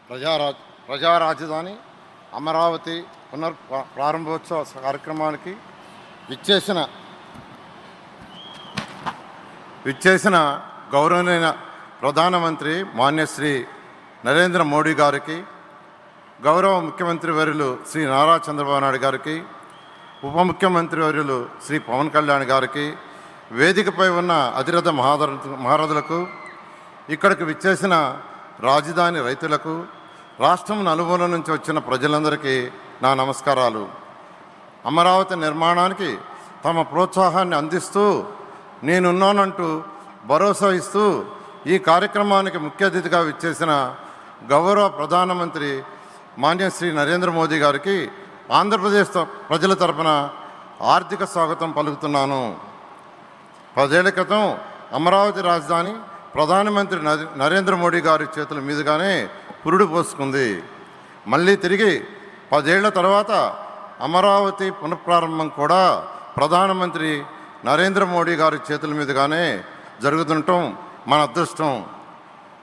ప్రజారాజ్ ప్రజారాజధాని అమరావతి ప్రారంభోత్సవ కార్యక్రమానికి విచ్చేసిన గౌరవనీయ ప్రధానమంత్రి మాన్యశ్రీ నరేంద్ర మోడీ గారికి, గౌరవ ముఖ్యమంత్రి వర్యులు శ్రీ నారా చంద్రబాబు నాయుడు గారికి, ఉప ముఖ్యమంత్రి వర్యులు శ్రీ పవన్ కళ్యాణ్ గారికి, వేదికపై ఉన్న అతిరథ మహారథులకు, ఇక్కడికి విచ్చేసిన రాజధాని రైతులకు, రాష్ట్రం నలుమూల నుంచి వచ్చిన ప్రజలందరికీ నా నమస్కారాలు. అమరావతి నిర్మాణానికి తమ ప్రోత్సాహాన్ని అందిస్తూ నేనున్నానంటూ భరోసా ఇస్తూ ఈ కార్యక్రమానికి ముఖ్య అతిథిగా విచ్చేసిన గౌరవ ప్రధానమంత్రి మాన్యశ్రీ నరేంద్ర మోదీ గారికి ఆంధ్రప్రదేశ్ ప్రజల తరపున ఆర్థిక స్వాగతం పలుకుతున్నాను. 10 ఏళ్ల క్రితం అమరావతి రాజధాని ప్రధానమంత్రి నరేంద్ర మోడీ గారి చేతుల మీదుగానే పురుడు పోసుకుంది. మళ్ళీ తిరిగి 10 ఏళ్ల తర్వాత అమరావతి పునఃప్రారంభం కూడా ప్రధానమంత్రి నరేంద్ర మోడీ గారి చేతుల మీదుగానే జరుగుతుండటం మన అదృష్టం.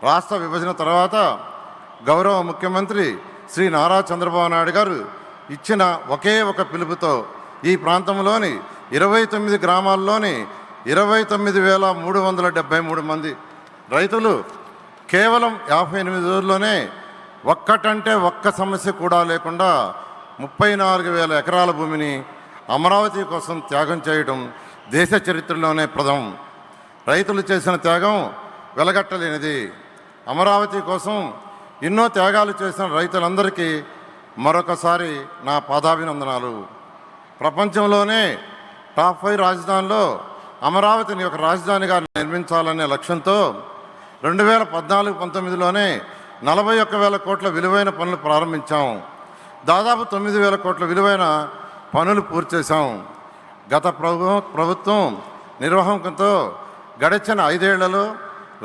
రాష్ట్ర విభజన తర్వాత గౌరవ ముఖ్యమంత్రి శ్రీ నారా చంద్రబాబు నాయుడు గారు ఇచ్చిన ఒకే ఒక పిలుపుతో ఈ ప్రాంతంలోని 29 గ్రామాల్లోని 29,373 మంది రైతులు కేవలం 58 రోజుల్లోనే ఒక్కటంటే ఒక్క సమస్య కూడా లేకుండా 34,000 ఎకరాల భూమిని అమరావతి కోసం త్యాగం చేయడం దేశ చరిత్రలోనే ప్రథమం. రైతులు చేసిన త్యాగం వెలగట్టలేనిది. అమరావతి కోసం ఎన్నో త్యాగాలు చేసిన రైతులందరికీ మరొకసారి నా పాదాభినందనాలు. ప్రపంచంలోనే టాప్ 5 రాజధానిలో అమరావతిని ఒక రాజధానిగా నిర్మించాలనే లక్ష్యంతో 2014-19లోనే 41,000 కోట్ల విలువైన పనులు ప్రారంభించాం. దాదాపు 9,000 కోట్ల విలువైన పనులు పూర్తి చేశాం. గత ప్రభుత్వం నిర్వాహకంతో గడిచిన 5 ఏళ్లలో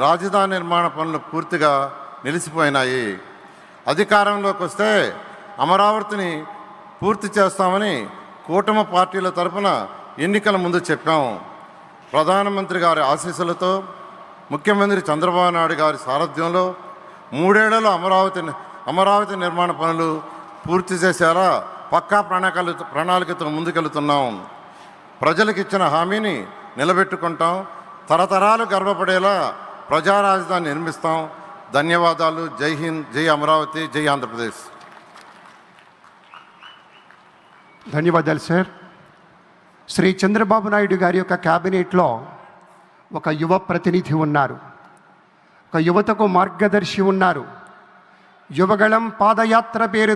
రాజధాని నిర్మాణ పనులు పూర్తిగా నిలిచిపోయినాయి. అధికారంలోకి వస్తే అమరావతిని పూర్తి చేస్తామని కూటమి పార్టీల తరఫున ఎన్నికల ముందు చెప్పాం. ప్రధానమంత్రి గారి ఆశీస్సులతో ముఖ్యమంత్రి చంద్రబాబు నాయుడు గారి సారథ్యంలో 3 ఏళ్లలో అమరావతి నిర్మాణ పనులు పూర్తి చేసేలా పక్కా ప్రణాళికతో ముందుకెళ్తున్నాం. ప్రజలకు ఇచ్చిన హామీని నిలబెట్టుకుంటాం. తరతరాలు గర్వపడేలా ప్రజా రాజధాని నిర్మిస్తాం. ధన్యవాదాలు. జై హింద్, జై అమరావతి, జై ఆంధ్రప్రదేశ్. ధన్యవాదాలు సార్. శ్రీ చంద్రబాబు నాయుడు గారి యొక్క క్యాబినెట్లో ఒక యువ ప్రతినిధి ఉన్నారు, ఒక యువతకు మార్గదర్శి ఉన్నారు. యువగళం పాదయాత్ర పేరు